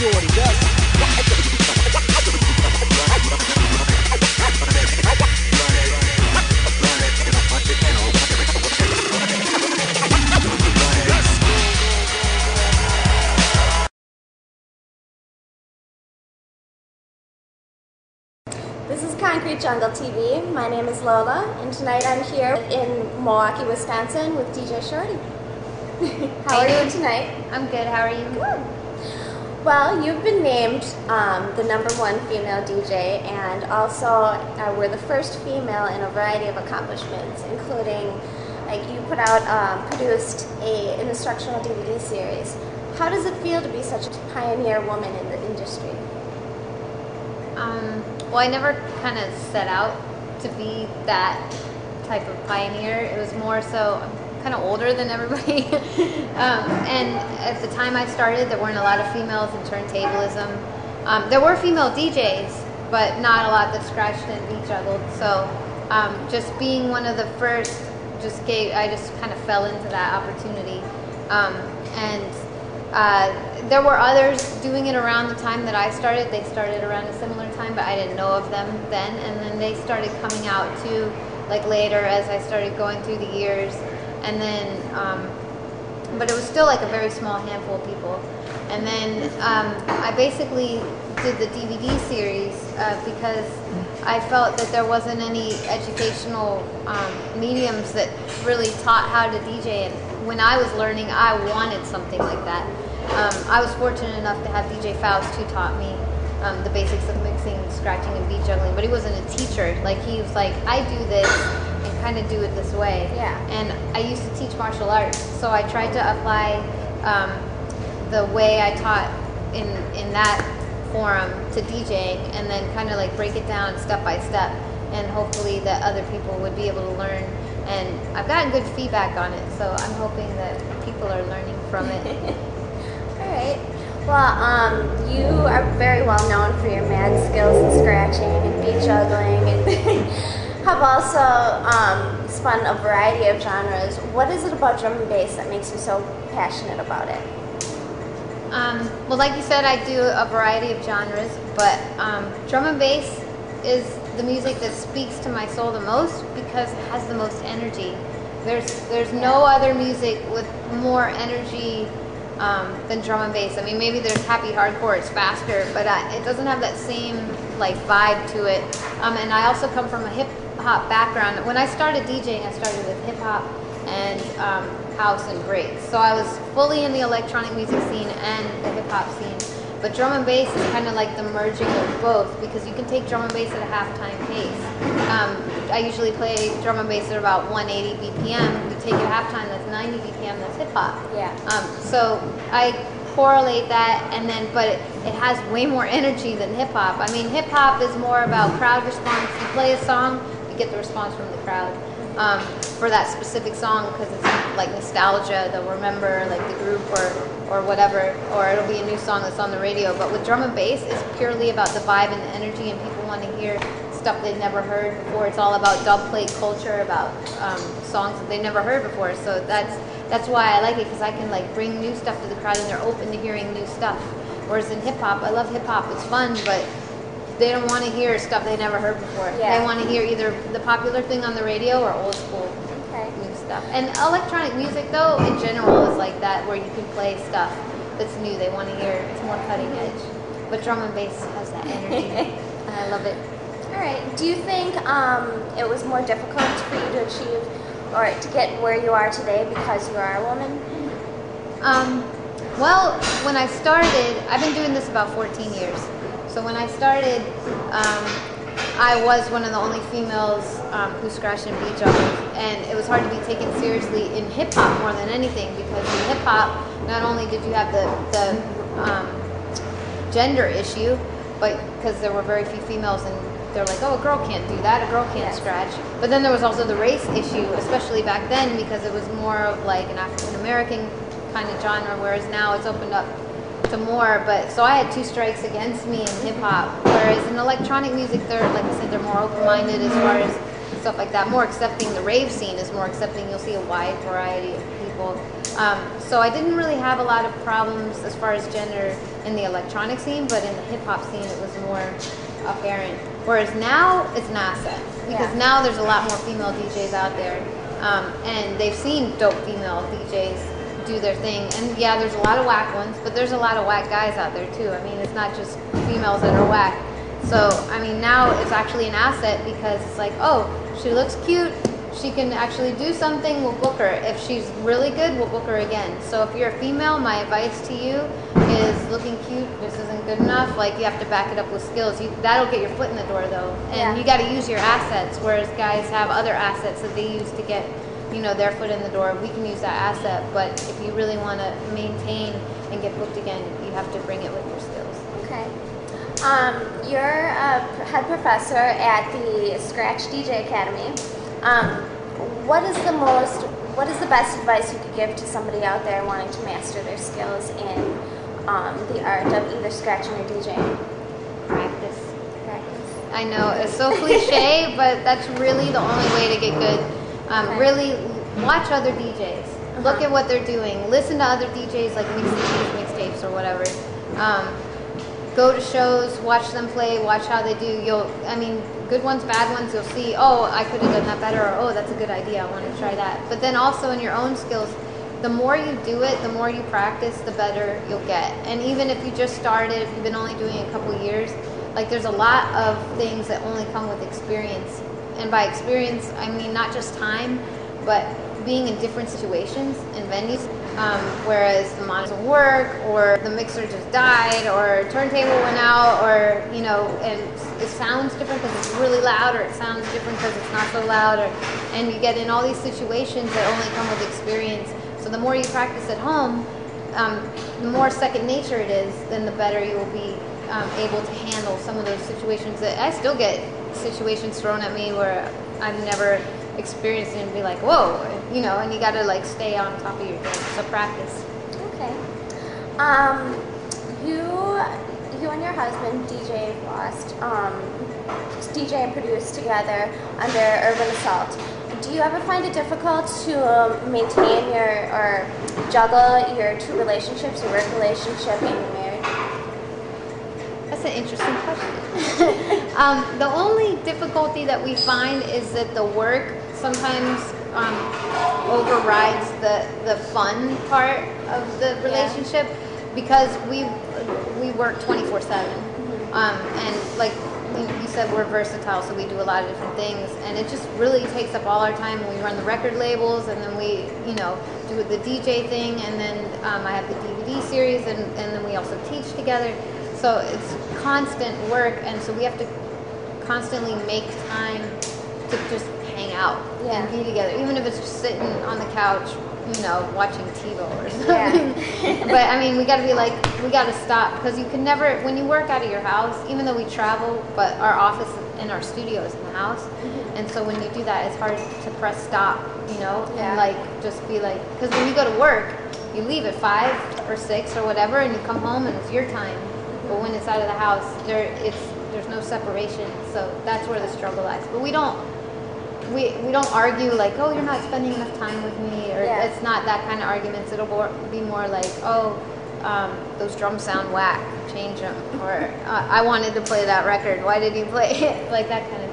Shortee. This is Konkrete Jungle TV. My name is Lola, and tonight I'm here in Milwaukee, Wisconsin with DJ Shortee. How are you tonight? I'm good. How are you? Good. Well, you've been named the #1 female DJ, and also we're the first female in a variety of accomplishments, including like you produced an instructional DVD series. How does it feel to be such a pioneer woman in the industry? Well, I never kind of set out to be that type of pioneer. It was more so I'm kind of older than everybody. And at the time I started, there weren't a lot of females in turntablism. There were female DJs, but not a lot that scratched and beat juggled. So just being one of the first, I just kind of fell into that opportunity. There were others doing it around the time that I started. They started around a similar time, but I didn't know of them then. And then they started coming out too, like later as I started going through the years. And then, but it was still like a very small handful of people. And then I basically did the DVD series because I felt that there wasn't any educational mediums that really taught how to DJ. And when I was learning, I wanted something like that. I was fortunate enough to have DJ Faust, who taught me the basics of mixing, scratching, and beat juggling, but he wasn't a teacher. Like, he was like, I do this and kind of do it this way. Yeah. And I used to teach martial arts, so I tried to apply the way I taught in that forum to DJing, and then kind of like break it down step by step, and hopefully that other people would be able to learn. And I've gotten good feedback on it, so I'm hoping that people are learning from it. All right. Well, you are very well known for your mad skills in scratching and beat juggling, and have also spun a variety of genres. What is it about drum and bass that makes you so passionate about it? Well, like you said, I do a variety of genres, but drum and bass is the music that speaks to my soul the most because it has the most energy. There's no other music with more energy than drum and bass. I mean, maybe there's happy hardcore, it's faster, but it doesn't have that same like vibe to it. And I also come from a hip hop background. When I started DJing, I started with hip hop and house and breaks. So I was fully in the electronic music scene and the hip hop scene. But drum and bass is kind of like the merging of both, because you can take drum and bass at a half-time pace. I usually play drum and bass at about 180 BPM. You take it at halftime, that's 90 BPM, that's hip-hop. Yeah. So I correlate that, and then, but it has way more energy than hip-hop. I mean, hip-hop is more about crowd response. You play a song, you get the response from the crowd. For that specific song, because it's like nostalgia, they'll remember like the group or whatever, or it'll be a new song that's on the radio. But with drum and bass, it's purely about the vibe and the energy, and people want to hear stuff they've never heard before. It's all about dub plate culture, about songs that they've never heard before. So that's why I like it, because I can like bring new stuff to the crowd, and they're open to hearing new stuff. Whereas in hip hop, I love hip hop, it's fun, but they don't want to hear stuff they never heard before. Yeah. They want to hear either the popular thing on the radio or old school new stuff. And electronic music, though, in general, is like that, where you can play stuff that's new. They want to hear. It's more cutting edge. But drum and bass has that energy, and I love it. All right. Do you think it was more difficult for you to achieve or to get where you are today because you are a woman? Well, when I started, I've been doing this about 14 years. So when I started, I was one of the only females who scratched and beat juggled, and it was hard to be taken seriously in hip hop more than anything, because in hip hop, not only did you have the gender issue, but because there were very few females, and they're like, oh, a girl can't do that, a girl can't scratch. But then there was also the race issue, especially back then, because it was more of like an African American kind of genre, whereas now it's opened up to more. But so I had two strikes against me in hip hop, whereas in electronic music, they're, like I said, they're more open-minded as far as stuff like that, more accepting. The rave scene is more accepting. You'll see a wide variety of people people. So I didn't really have a lot of problems as far as gender in the electronic scene, but in the hip hop scene it was more apparent. Whereas now it's an asset, because now there's a lot more female DJs out there, and they've seen dope female DJs do their thing. And yeah, there's a lot of whack ones, but there's a lot of whack guys out there too. I mean, it's not just females that are whack. So I mean, now it's actually an asset, because it's like, oh, she looks cute, she can actually do something, we'll book her. If she's really good, we'll book her again. So if you're a female, my advice to you is, looking cute just isn't good enough. Like, you have to back it up with skills. That'll get your foot in the door though, and you got to use your assets, whereas guys have other assets that they use to get, you know, their foot in the door. We can use that asset, but if you really want to maintain and get booked again, you have to bring it with your skills. Okay. You're a head professor at the Scratch DJ Academy. What is the best advice you could give to somebody out there wanting to master their skills in the art of either scratching or DJing? Practice. I know it's so cliche, but that's really the only way to get good. Really watch other DJs. Look at what they're doing. Listen to other DJs, like mixtapes or whatever. Go to shows, watch them play, watch how they do. Good ones, bad ones, you'll see, oh, I could have done that better, or oh, that's a good idea, I want to try that. But then also in your own skills, the more you do it, the more you practice, the better you'll get. And even if you just started, if you've been only doing it a couple years, like, there's a lot of things that only come with experience. And by experience, I mean not just time, but being in different situations and venues. Whereas the monitor doesn't work, or the mixer just died, or turntable went out, or, you know, and it sounds different because it's really loud, or it sounds different because it's not so loud, and you get in all these situations that only come with experience. So the more you practice at home, the more second nature it is, then the better you will be able to handle some of those situations. That I still get situations thrown at me where I've never experienced it, and be like, whoa, you know, and you got to, like, stay on top of your game. So practice. Okay. You and your husband, DJ Lost, DJ and produce together under Urban Assault. Do you ever find it difficult to maintain or juggle your two relationships, your work relationship and your marriage? That's an interesting question. The only difficulty that we find is that the work sometimes overrides the fun part of the relationship, because we work 24/7, and like you said, we're versatile, so we do a lot of different things, and it just really takes up all our time. We run the record labels, and then we, you know, do the DJ thing, and then I have the DVD series, and then we also teach together. So it's constant work, and so we have to constantly make time to just hang out and be together, even if it's just sitting on the couch, you know, watching TiVo or something. But I mean, we got to be like, we got to stop, because you can never, when you work out of your house, even though we travel, but our office and our studio is in the house, and so when you do that, it's hard to press stop, you know, and like just be like, because when you go to work, you leave at 5 or 6 or whatever, and you come home and it's your time. But when it's out of the house, there's no separation. So that's where the struggle lies. But we don't argue like, oh, you're not spending enough time with me, or it's not that kind of arguments. It'll be more like, oh, those drums sound whack, change them, or I wanted to play that record, why did you play it? Like that kind of